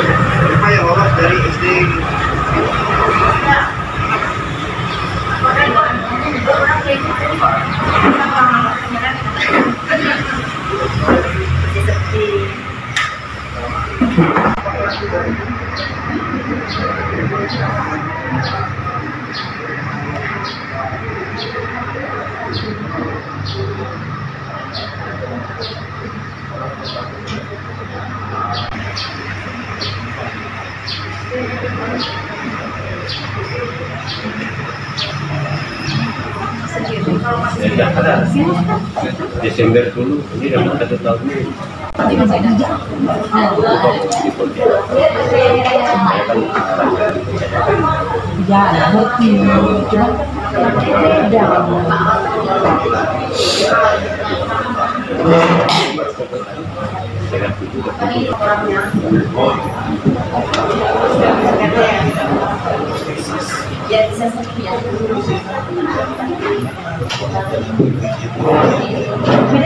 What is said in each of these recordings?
Apa yang lolos dari SD? Desember dulu, ini dapat 1 tahun ini. Ini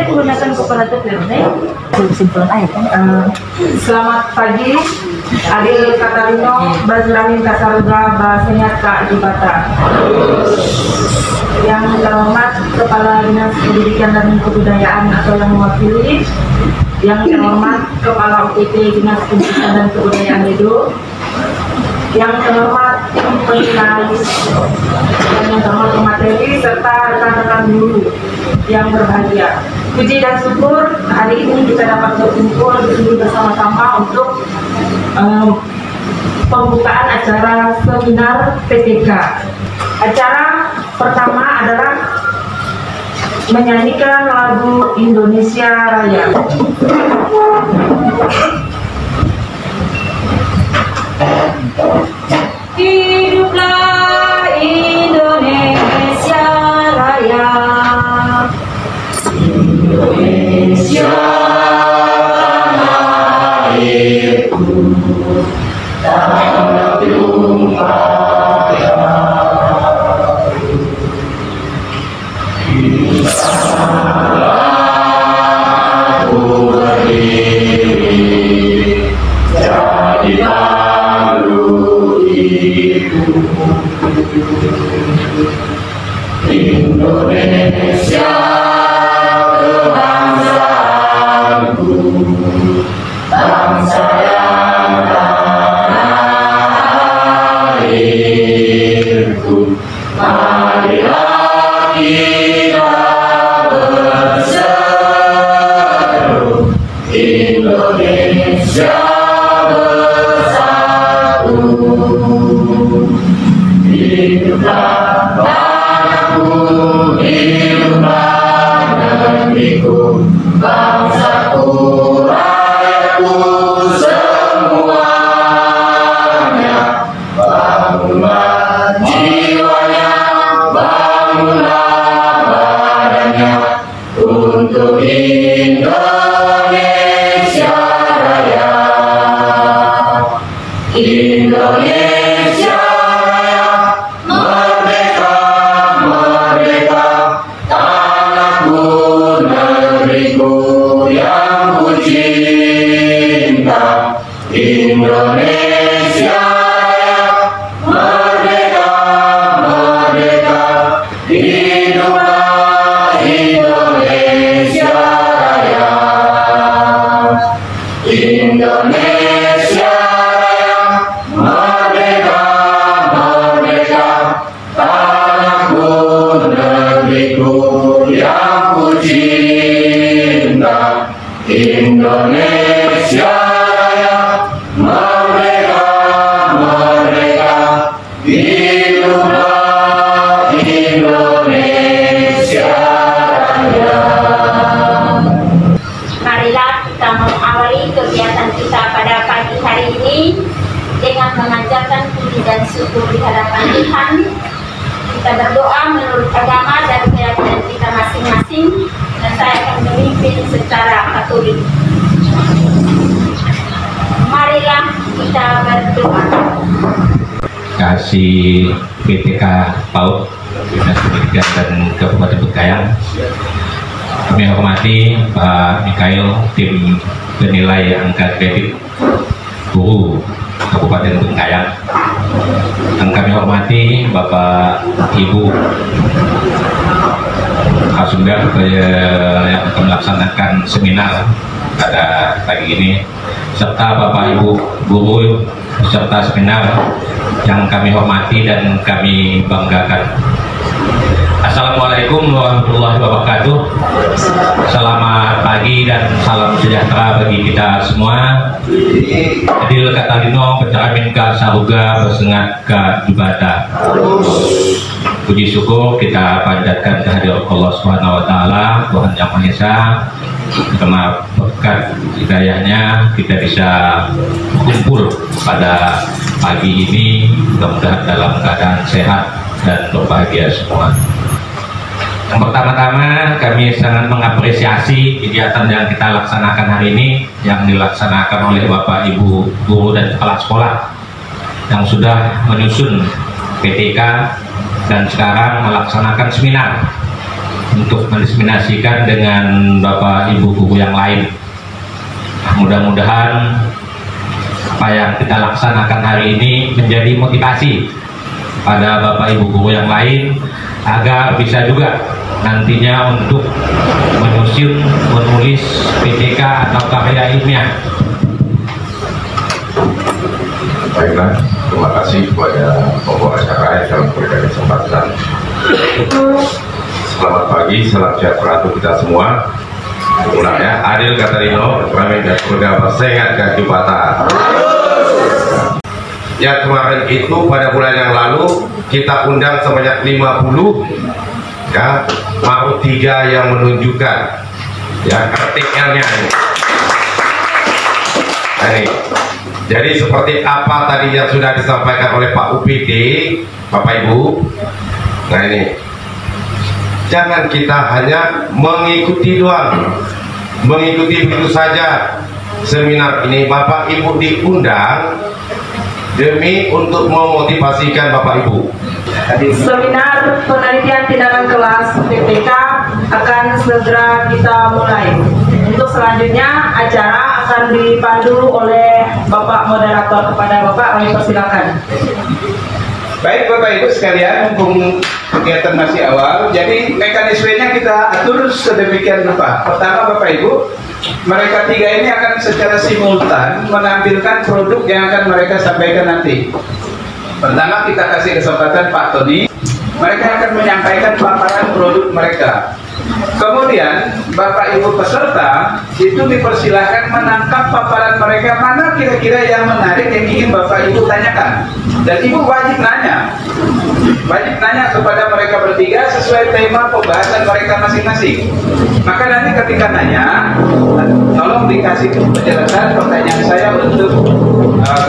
menggunakan kooperatif ya, Simpel aja kan. Selamat pagi, Adil Katarino, Bazramin Kasaruga, bahasanya Kak Jibata. Yang terhormat Kepala Dinas Pendidikan dan Kebudayaan atau yang mewakili, yang terhormat Kepala UPT Dinas Pendidikan dan Kebudayaan Edo, yang terhormat penyinalis, dan yang terhormat materi serta rekan-rekan guru yang berbahagia. Puji dan syukur hari ini kita dapat berkumpul di sini bersama-sama untuk pembukaan acara seminar PTK. Acara pertama adalah menyanyikan lagu Indonesia Raya. Hiduplah Indonesia Raya, Indonesia tanah airku, tanah tumpah darahku. Aku berdiri jadi palu ibu. Indonesia kebangsaanku, bangsa yang tanah airku. Marilah kita berseru, Indonesia bersatu. Hiduplah tanahku, hiduplah negeriku, bangsaku, rakyatku semuanya. Bangunlah jiwanya, bangunlah badannya untuk Indonesia Raya. Indonesia Raya, merdeka, merdeka, tanahku, negeriku yang ku cinta. Indonesia Raya, merdeka, merdeka, hiduplah Indonesia Raya. Indonesia Raya, merdeka, merdeka, tanahku, negeriku yang ku cinta. Indonesia Raya, merdeka, merdeka, hiduplah Indonesia Raya. Marilah kita mengawali kegiatan kita pada pagi hari ini dengan memanjatkan puji dan syukur di hadapan Tuhan. Kita berdoa menurut agama dan keyakinan kita masing-masing, dan saya akan memimpin secara Katolik. Marilah kita berdoa. Kasih PTK PAUD Dinas Pendidikan dan Kabupaten Bengkayang, kami hormati Pak Mikael, tim penilai angka kredit Guru Kabupaten Bengkayang. Yang kami hormati Bapak Ibu Kasumber yang akan melaksanakan seminar pada pagi ini, serta Bapak Ibu guru peserta seminar yang kami hormati dan kami banggakan. Assalamualaikum warahmatullahi wabarakatuh. Selamat pagi dan salam sejahtera bagi kita semua. Adil Katalino Becaramin ka Saruga Bersengat ka Jubata. Puji syukur kita panjatkan kehadirat Allah Subhanahu wa taala, Tuhan Yang Maha Esa, karena berkat hidayahnya kita bisa kumpul pada pagi ini, mudah-mudahan dalam keadaan sehat dan berbahagia semua. Yang pertama-tama kami sangat mengapresiasi kegiatan yang kita laksanakan hari ini, yang dilaksanakan oleh Bapak Ibu guru dan kepala sekolah yang sudah menyusun PTK dan sekarang melaksanakan seminar untuk mendiseminasikan dengan Bapak Ibu guru yang lain. Mudah-mudahan apa yang kita laksanakan hari ini menjadi motivasi pada Bapak Ibu guru yang lain agar bisa juga nantinya untuk menyusun, menulis PTK atau karya ilmiah. Baiklah, terima kasih kepada pembawa acara yang telah memberikan kesempatan. Selamat pagi, salam sejahtera untuk kita semua. Ulang ya, Adil Katalino, Becaramin ka Saruga Bersengat ka Jubata. Ya, kemarin itu pada bulan yang lalu kita undang sebanyak 50 ya, mau 3 yang menunjukkan ya artikelnya ini. Nah, ini. Jadi seperti apa tadi yang sudah disampaikan oleh Pak UPD, Bapak Ibu. Nah ini, jangan kita hanya mengikuti doang, mengikuti begitu saja seminar ini. Bapak Ibu diundang demi untuk memotivasikan Bapak Ibu. Seminar penelitian tindakan kelas PTK akan segera kita mulai. Untuk selanjutnya acara akan dipandu oleh Bapak moderator. Kepada Bapak kami persilakan. Baik Bapak Ibu sekalian, mumpung kegiatan masih awal, jadi mekanismenya kita atur sedemikian rupa. Pertama Bapak Ibu, mereka 3 ini akan secara simultan menampilkan produk yang akan mereka sampaikan nanti. Pertama kita kasih kesempatan Pak Tony, mereka akan menyampaikan paparan produk mereka. Kemudian Bapak Ibu peserta itu dipersilahkan menangkap paparan mereka, mana kira-kira yang menarik yang ingin Bapak Ibu tanyakan. Dan Ibu wajib nanya kepada mereka bertiga sesuai tema pembahasan mereka masing-masing. Maka nanti ketika nanya, tolong dikasih penjelasan pertanyaan saya untuk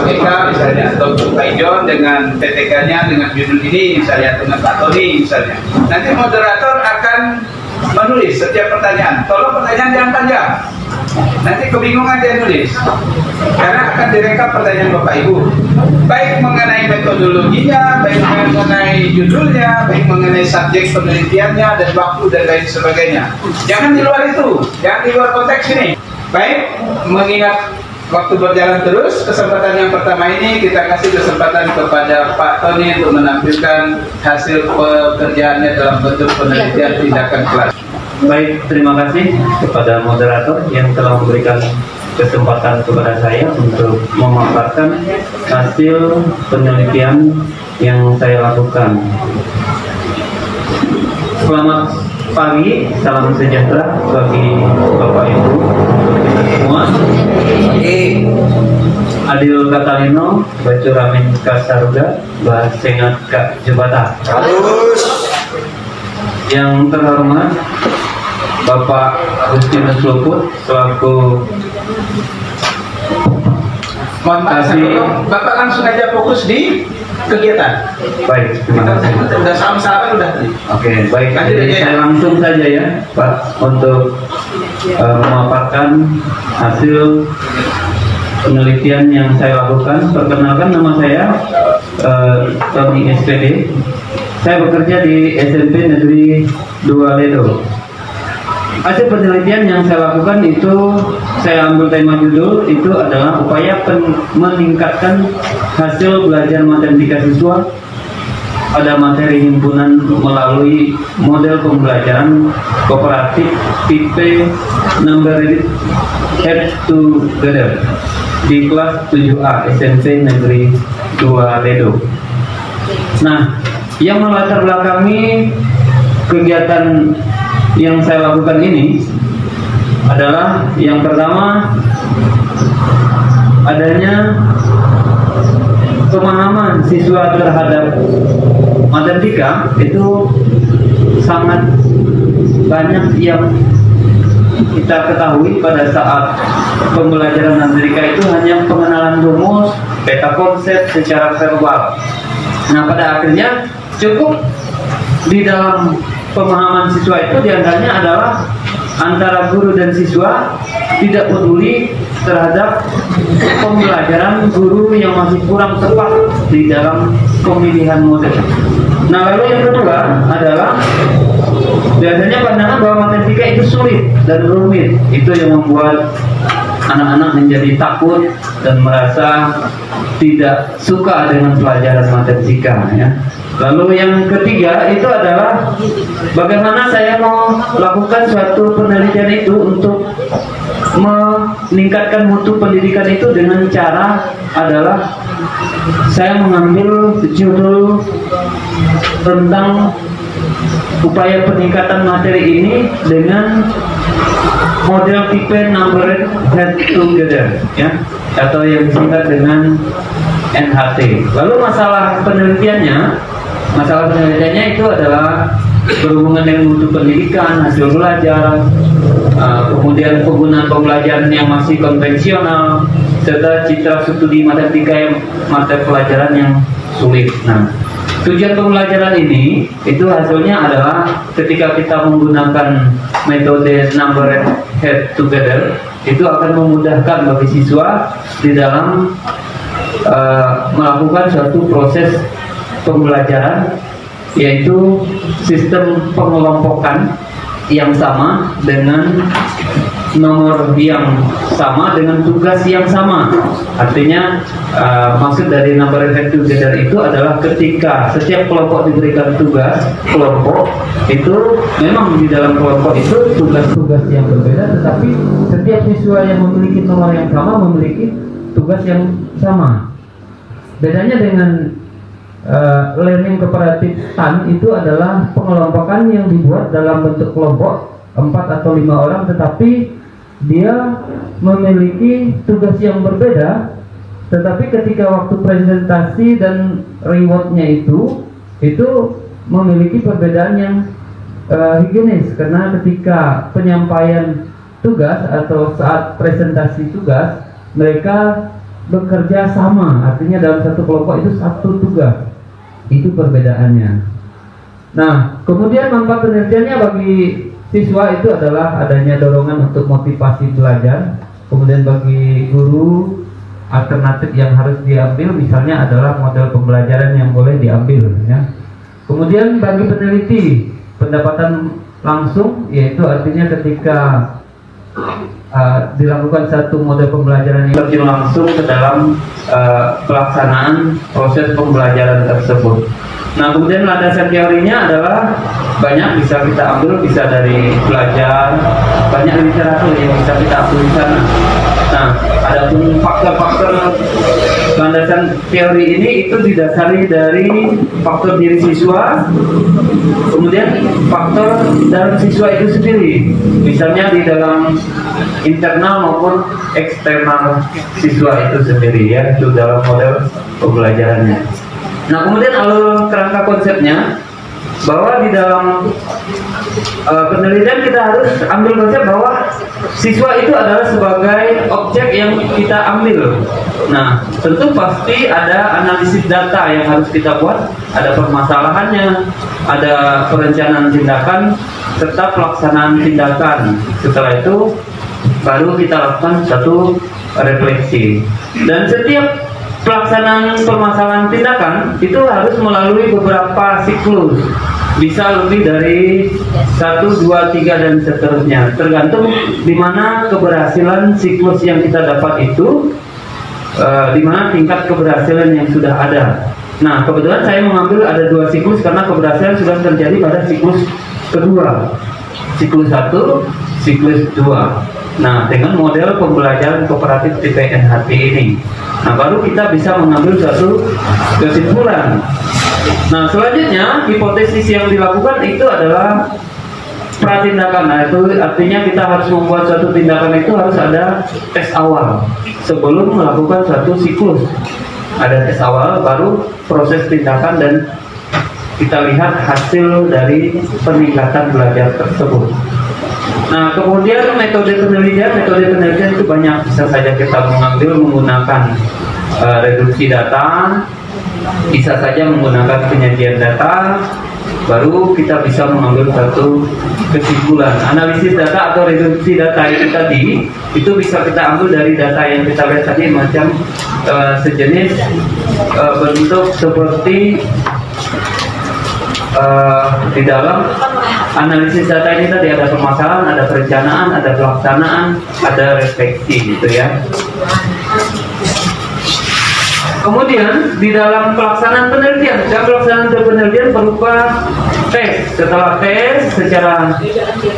Eka misalnya, atau untuk Pak Ijon dengan PTK-nya dengan judul ini misalnya, dengan Pak Tony misalnya. Nanti moderator akan menulis setiap pertanyaan. Tolong pertanyaan yang panjang. Nanti kebingungan dia nulis, karena akan direkam pertanyaan Bapak Ibu, baik mengenai metodologinya, baik mengenai judulnya, baik mengenai subjek penelitiannya dan waktu dan lain sebagainya. Jangan di luar itu, jangan di luar konteks ini. Baik, mengingat waktu berjalan terus, kesempatan yang pertama ini kita kasih kesempatan kepada Pak Tony untuk menampilkan hasil pekerjaannya dalam bentuk penelitian tindakan kelas. Baik, terima kasih kepada moderator yang telah memberikan kesempatan kepada saya untuk memaparkan hasil penelitian yang saya lakukan. Selamat pagi, salam sejahtera bagi Bapak Ibu kita semua. Adil Katalino Becaramin ka Saruga Bersengat ka Jubata. Yang terhormat Bapak Justinus Luput selaku Bapak langsung aja fokus di kegiatan. Baik, terima kasih. Udah salam-salam udah. Oke, baik. Jadi saya langsung saja ya, Pak, untuk memaparkan hasil penelitian yang saya lakukan. Perkenalkan, nama saya Tony SPD. Saya bekerja di SMP Negeri 2 Ledo. hasil penelitian yang saya lakukan itu, saya ambil tema judul itu adalah upaya meningkatkan hasil belajar matematika siswa pada materi himpunan melalui model pembelajaran kooperatif tipe number head together di kelas 7A SMP Negeri 2 Ledo. Nah, yang melatar belakangi kegiatan yang saya lakukan ini adalah yang pertama adanya pemahaman siswa terhadap matematika itu sangat banyak yang kita ketahui pada saat pembelajaran matematika itu hanya pengenalan rumus, peta konsep secara verbal. Nah, pada akhirnya cukup di dalam pemahaman siswa itu diantaranya adalah antara guru dan siswa tidak peduli terhadap pembelajaran guru yang masih kurang tepat di dalam pemilihan model. Nah, lalu yang kedua adalah biasanya pandangan bahwa matematika itu sulit dan rumit. Itu yang membuat anak-anak menjadi takut dan merasa tidak suka dengan pelajaran matematika, ya. Lalu yang ketiga itu adalah bagaimana saya mau lakukan suatu penelitian itu untuk meningkatkan mutu pendidikan itu dengan cara adalah saya mengambil judul tentang upaya peningkatan materi ini dengan model tipe number head together, ya, atau yang disingkat dengan NHT. Lalu masalah penelitiannya itu adalah berhubungan dengan mutu pendidikan, hasil belajar, kemudian penggunaan pembelajaran yang masih konvensional, serta citra studi matematika yang mata pelajaran yang sulit. Nah, tujuan pembelajaran ini itu hasilnya adalah ketika kita menggunakan metode number head together itu akan memudahkan bagi siswa di dalam melakukan suatu proses pembelajaran, yaitu sistem pengelompokan yang sama dengan nomor yang sama dengan tugas yang sama. Artinya maksud dari number head together itu adalah ketika setiap kelompok diberikan tugas kelompok itu, memang di dalam kelompok itu tugas-tugas yang berbeda, tetapi setiap siswa yang memiliki nomor yang sama memiliki tugas yang sama. Bedanya dengan learning cooperative STAN itu adalah pengelompokan yang dibuat dalam bentuk kelompok 4 atau 5 orang, tetapi dia memiliki tugas yang berbeda, tetapi ketika waktu presentasi dan rewardnya itu memiliki perbedaan yang higienis, karena ketika penyampaian tugas atau saat presentasi tugas mereka bekerja sama, artinya dalam satu kelompok itu satu tugas. Itu perbedaannya. Nah, kemudian manfaat penelitiannya bagi siswa itu adalah adanya dorongan untuk motivasi belajar. Kemudian bagi guru, alternatif yang harus diambil misalnya adalah model pembelajaran yang boleh diambil, ya. Kemudian bagi peneliti, pendapatan langsung, yaitu artinya ketika dilakukan satu model pembelajaran yang terjun langsung ke dalam pelaksanaan proses pembelajaran tersebut. Nah, kemudian landasan teorinya adalah banyak, bisa kita ambil, bisa dari belajar, banyak literatur yang bisa kita ambil di sana. Nah, adapun faktor-faktor landasan teori ini itu didasari dari faktor diri siswa, kemudian faktor dalam siswa itu sendiri, misalnya di dalam internal maupun eksternal siswa itu sendiri, ya, itu dalam model pembelajarannya. Nah, kemudian alur kerangka konsepnya bahwa di dalam penelitian kita harus ambil konsep bahwa siswa itu adalah sebagai objek yang kita ambil. Nah, tentu pasti ada analisis data yang harus kita buat, ada permasalahannya, ada perencanaan tindakan, serta pelaksanaan tindakan. Setelah itu baru kita lakukan satu refleksi. Dan setiap pelaksanaan permasalahan tindakan itu harus melalui beberapa siklus. bisa lebih dari 1, 2, 3 dan seterusnya, tergantung di mana keberhasilan siklus yang kita dapat itu, di mana tingkat keberhasilan yang sudah ada. Nah, kebetulan saya mengambil ada 2 siklus karena keberhasilan sudah terjadi pada siklus kedua, siklus 1, siklus 2. Nah, dengan model pembelajaran kooperatif di PNHT ini, nah baru kita bisa mengambil satu kesimpulan. Nah, selanjutnya hipotesis yang dilakukan itu adalah pratindakan. Nah, itu artinya kita harus membuat suatu tindakan itu harus ada tes awal sebelum melakukan suatu siklus. Ada tes awal, baru proses tindakan dan kita lihat hasil dari peningkatan belajar tersebut. Nah, kemudian metode penelitian itu banyak, bisa saja kita mengambil menggunakan reduksi data, bisa saja menggunakan penyajian data, baru kita bisa mengambil satu kesimpulan. Analisis data atau reduksi data itu tadi, itu bisa kita ambil dari data yang kita lihat tadi, macam sejenis bentuk seperti di dalam analisis data ini tadi ada permasalahan, ada perencanaan, ada pelaksanaan, ada refleksi gitu ya. Kemudian di dalam pelaksanaan penelitian berupa tes. Setelah tes secara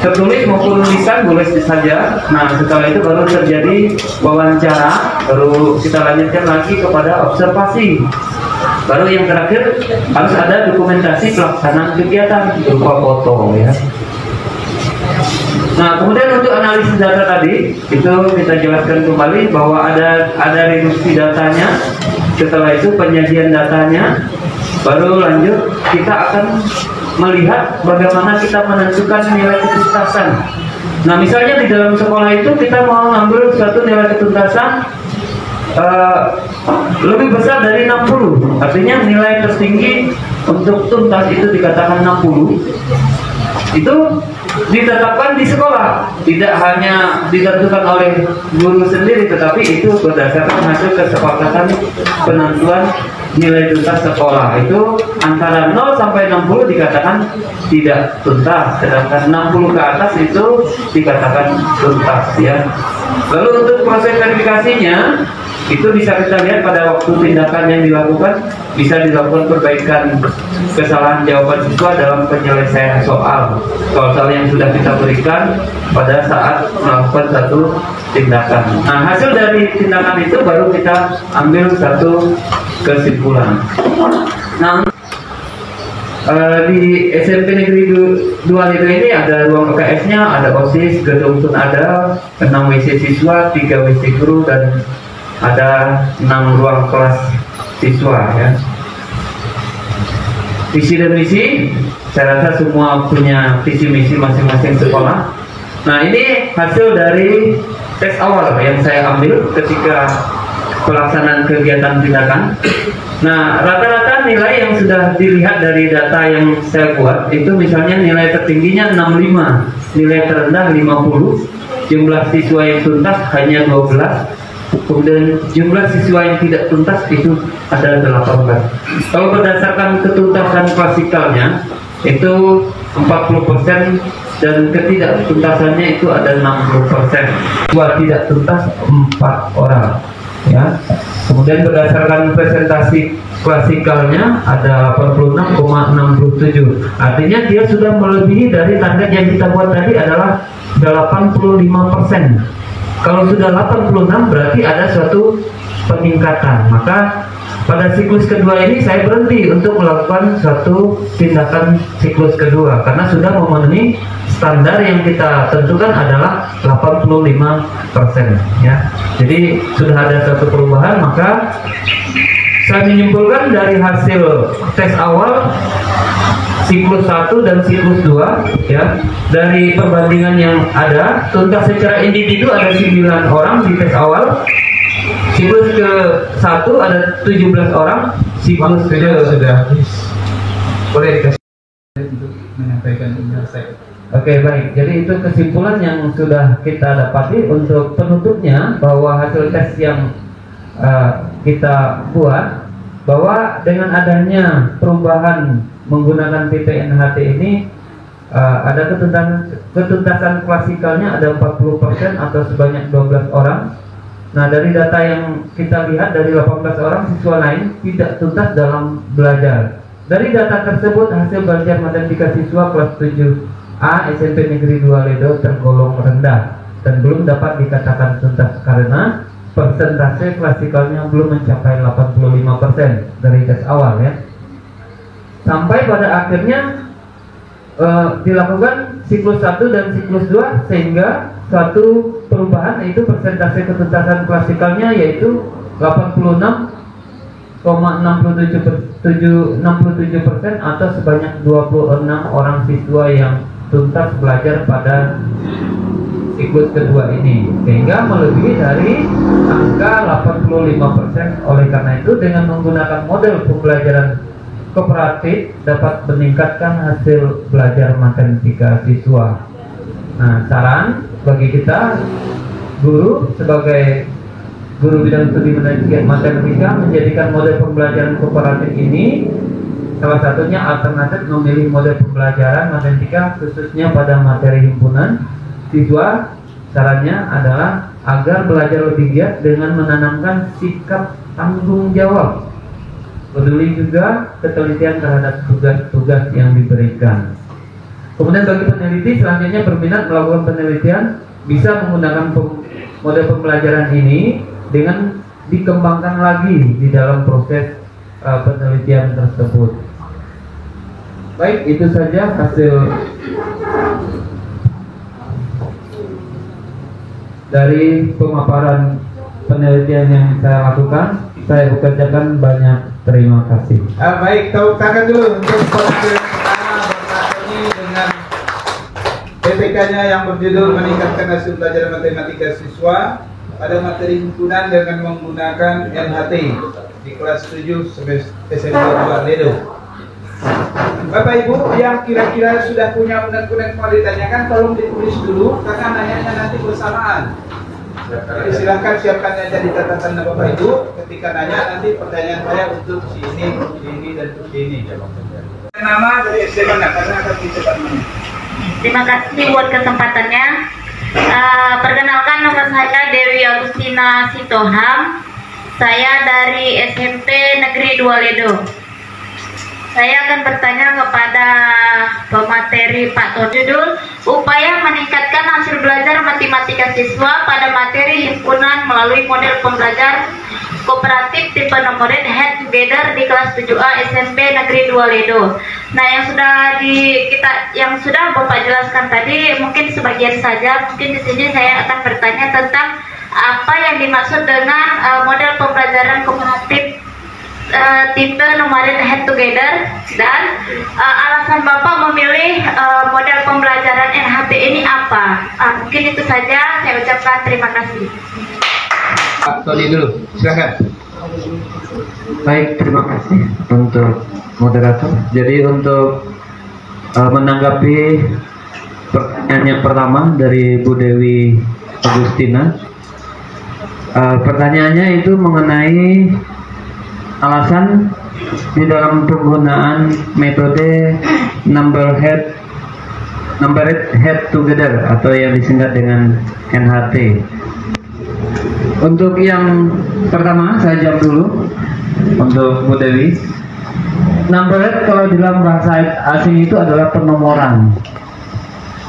tertulis maupun lisan boleh saja. Nah, setelah itu baru terjadi wawancara, baru kita lanjutkan lagi kepada observasi. Baru yang terakhir harus ada dokumentasi pelaksanaan kegiatan berupa foto ya. Nah, kemudian untuk analisis data tadi itu kita jelaskan kembali bahwa ada reduksi datanya. Setelah itu penyajian datanya, baru lanjut kita akan melihat bagaimana kita menentukan nilai ketuntasan. Nah, misalnya di dalam sekolah itu kita mau ngambil suatu nilai ketuntasan lebih besar dari 60, artinya nilai tertinggi untuk tuntas itu dikatakan 60. Itu ditetapkan di sekolah, tidak hanya ditentukan oleh guru sendiri, tetapi itu berdasarkan hasil kesepakatan penentuan nilai tuntas sekolah. Itu antara 0 sampai 60 dikatakan tidak tuntas, sedangkan 60 ke atas itu dikatakan tuntas ya. Lalu untuk proses verifikasinya itu bisa kita lihat pada waktu tindakan yang dilakukan, bisa dilakukan perbaikan kesalahan jawaban siswa dalam penyelesaian soal yang sudah kita berikan pada saat melakukan satu tindakan. Nah, hasil dari tindakan itu baru kita ambil satu kesimpulan. Nah, di SMP Negeri 2 itu ini ada ruang PKS-nya, ada OSIS, gedung tun ada, 6 WC siswa, 3 WC guru, dan ada 6 ruang kelas siswa ya. Visi dan misi, saya rasa semua punya visi misi masing-masing sekolah. Nah, ini hasil dari tes awal yang saya ambil ketika pelaksanaan kegiatan tindakan. Nah, rata-rata nilai yang sudah dilihat dari data yang saya buat itu misalnya nilai tertingginya 65, nilai terendah 50, jumlah siswa yang tuntas hanya 12. Kemudian jumlah siswa yang tidak tuntas itu ada 18. Kalau berdasarkan ketuntasan klasikalnya itu 40% dan ketidaktuntasannya itu ada 60%. Siswa tidak tuntas 4 orang ya. Kemudian berdasarkan presentasi klasikalnya ada 86,67. Artinya dia sudah melebihi dari target yang kita buat tadi adalah 85%. Kalau sudah 86 berarti ada suatu peningkatan. Maka pada siklus kedua ini saya berhenti untuk melakukan suatu tindakan siklus kedua karena sudah memenuhi standar yang kita tentukan adalah 85% ya. Jadi sudah ada suatu perubahan, maka saya menyimpulkan dari hasil tes awal siklus 1 dan siklus 2 ya, dari perbandingan yang ada, tuntas secara individu ada 9 orang di tes awal, siklus ke 1 ada 17 orang, siklus ke sudah habis. Boleh dikasih untuk menyampaikan insight. Oke, baik. Jadi itu kesimpulan yang sudah kita dapati. Untuk penutupnya bahwa hasil tes yang kita buat, bahwa dengan adanya perubahan menggunakan PPNHT ini ada ketuntasan klasikalnya ada 40% atau sebanyak 12 orang. Nah, dari data yang kita lihat dari 18 orang siswa lain tidak tuntas dalam belajar. Dari data tersebut, hasil belajar matematika siswa kelas 7A SMP Negeri 2 Ledo tergolong rendah dan belum dapat dikatakan tuntas karena persentase klasikalnya belum mencapai 85% dari tes awal ya. Sampai pada akhirnya dilakukan siklus 1 dan siklus 2 sehingga suatu perubahan yaitu persentase ketuntasan klasikalnya yaitu 86,67% atau sebanyak 26 orang siswa yang tuntas belajar pada siklus kedua ini, sehingga melebihi dari angka 85%. Oleh karena itu dengan menggunakan model pembelajaran kooperatif dapat meningkatkan hasil belajar matematika siswa. Nah, saran bagi kita guru sebagai guru bidang studi matematika menjadikan model pembelajaran kooperatif ini salah satunya alternatif memilih model pembelajaran matematika khususnya pada materi himpunan siswa. Sarannya adalah agar belajar lebih giat dengan menanamkan sikap tanggung jawab, peduli juga ketelitian terhadap tugas-tugas yang diberikan. Kemudian bagi peneliti selanjutnya berminat melakukan penelitian bisa menggunakan model pembelajaran ini dengan dikembangkan lagi di dalam proses penelitian tersebut. Baik, itu saja hasil dari pemaparan penelitian yang saya lakukan. Saya bekerjakan, banyak terima kasih. Baik, tepuk tangan dulu untuk penelitian pertama Bapak Tony dengan PPK-nya yang berjudul meningkatkan hasil belajar matematika siswa pada materi himpunan dengan menggunakan NHT di kelas 7 SMP 2 Ledo. Bapak Ibu yang kira-kira sudah punya unek-unek mau ditanyakan, tolong ditulis dulu karena nanyanya nanti bersamaan. Jadi silahkan siapkan aja di catatan Bapak Ibu. Ketika nanya nanti pertanyaan saya untuk si ini dan si ini. Nama dari SD mana? Karena akan dicetak mana. Terima kasih buat kesempatannya. Perkenalkan nama saya Dewi Agustina Sitoham. Saya dari SMP Negeri 2 Ledo. Saya akan bertanya kepada pemateri Pak Todudul, upaya meningkatkan hasil belajar matematika siswa pada materi himpunan melalui model pembelajar kooperatif tipe nomored head together di kelas 7A SMP Negeri 2 Ledo. Nah, yang sudah Bapak jelaskan tadi mungkin sebagian saja. Mungkin di sini saya akan bertanya tentang apa yang dimaksud dengan model pembelajaran kooperatif tipe nomored head together dan alasan Bapak memilih model pembelajaran NHT ini apa? Mungkin itu saja, saya ucapkan terima kasih. Pak Tony dulu, silakan. Baik, terima kasih untuk moderator. Jadi untuk menanggapi pertanyaan yang pertama dari Bu Dewi Agustina, pertanyaannya itu mengenai alasan di dalam penggunaan metode numbered head together atau yang disingkat dengan NHT. Untuk yang pertama saya jawab dulu untuk Bu Dewi. Numbered kalau di dalam bahasa asing itu adalah penomoran.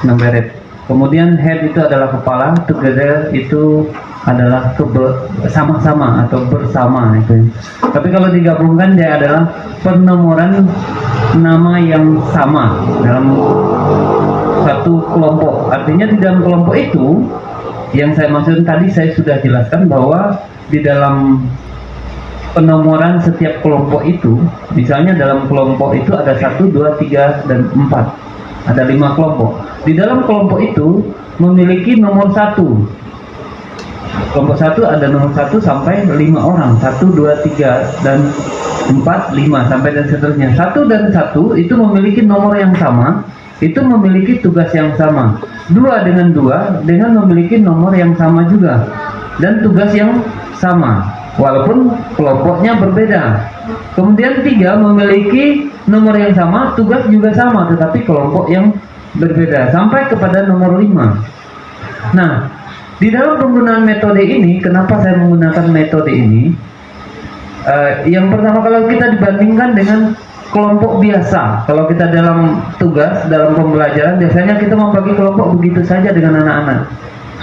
Numbered. Kemudian head itu adalah kepala, together itu adalah sama-sama atau bersama itu. Tapi kalau digabungkan dia adalah penomoran nama yang sama dalam satu kelompok. Artinya di dalam kelompok itu yang saya maksud tadi saya sudah jelaskan bahwa di dalam penomoran setiap kelompok itu, misalnya dalam kelompok itu ada 1, 2, 3, dan 4. Ada 5 kelompok. Di dalam kelompok itu memiliki nomor 1. Kelompok 1 ada nomor 1 sampai 5 orang. 1, 2, 3, dan 4, 5 sampai dan seterusnya. 1 dan 1 itu memiliki nomor yang sama, itu memiliki tugas yang sama. 2 dengan 2 dengan memiliki nomor yang sama juga dan tugas yang sama. walaupun kelompoknya berbeda. Kemudian 3 memiliki nomor yang sama, tugas juga sama, tetapi kelompok yang berbeda, sampai kepada nomor 5. Nah, di dalam penggunaan metode ini, kenapa saya menggunakan metode ini? Yang pertama, kalau kita dibandingkan dengan kelompok biasa, kalau kita dalam tugas, dalam pembelajaran, biasanya kita membagi kelompok begitu saja dengan anak-anak.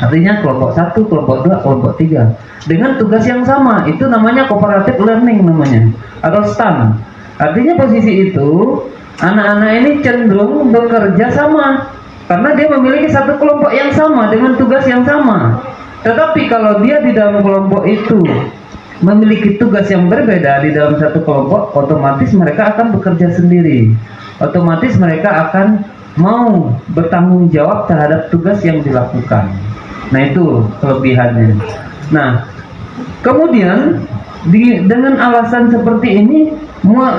Artinya kelompok 1, kelompok 2, kelompok 3 dengan tugas yang sama, itu namanya cooperative learning namanya, atau STAN. Artinya posisi itu anak-anak ini cenderung bekerja sama karena dia memiliki satu kelompok yang sama dengan tugas yang sama. Tetapi kalau dia di dalam kelompok itu memiliki tugas yang berbeda di dalam satu kelompok, otomatis mereka akan bekerja sendiri. Otomatis mereka akan mau bertanggung jawab terhadap tugas yang dilakukan. Nah, itu kelebihannya. Nah, kemudian dengan alasan seperti ini,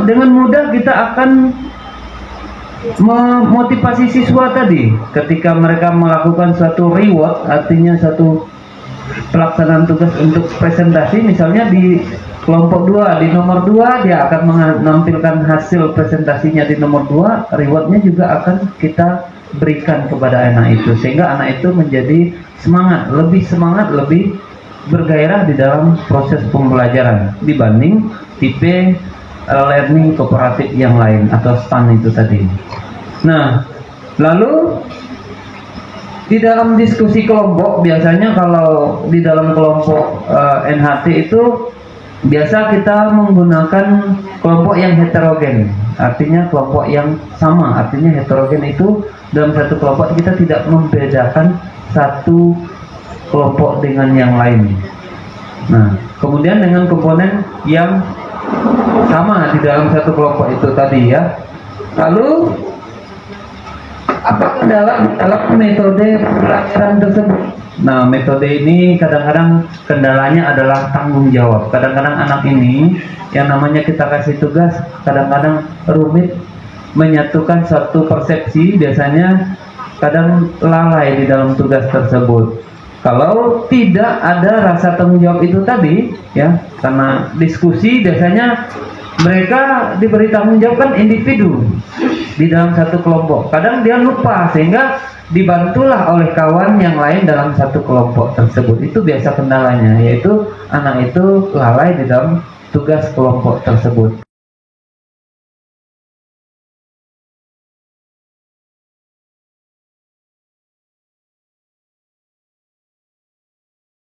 dengan mudah kita akan memotivasi siswa tadi ketika mereka melakukan suatu reward, artinya suatu pelaksanaan tugas untuk presentasi, misalnya di kelompok 2, di nomor 2 dia akan menampilkan hasil presentasinya di nomor 2, rewardnya juga akan kita berikan kepada anak itu, sehingga anak itu menjadi semangat, lebih bergairah di dalam proses pembelajaran dibanding tipe learning kooperatif yang lain atau STAN itu tadi. Nah, lalu di dalam diskusi kelompok, biasanya kalau di dalam kelompok NHT itu biasa kita menggunakan kelompok yang heterogen, artinya kelompok yang sama. Artinya heterogen itu dalam satu kelompok kita tidak membedakan satu kelompok dengan yang lain. Nah, kemudian dengan komponen yang sama di dalam satu kelompok itu tadi ya. Lalu apa kendala dalam metode pembelajaran tersebut? Nah, metode ini kadang-kadang kendalanya adalah tanggung jawab. Kadang-kadang anak ini yang namanya kita kasih tugas, kadang-kadang rumit menyatukan satu persepsi, biasanya kadang lalai di dalam tugas tersebut. Kalau tidak ada rasa tanggung jawab itu tadi, ya, karena diskusi biasanya mereka diberi tanggung jawab kan individu di dalam satu kelompok. Kadang dia lupa sehingga dibantulah oleh kawan yang lain dalam satu kelompok tersebut. Itu biasa kendalanya, yaitu anak itu lalai di dalam tugas kelompok tersebut.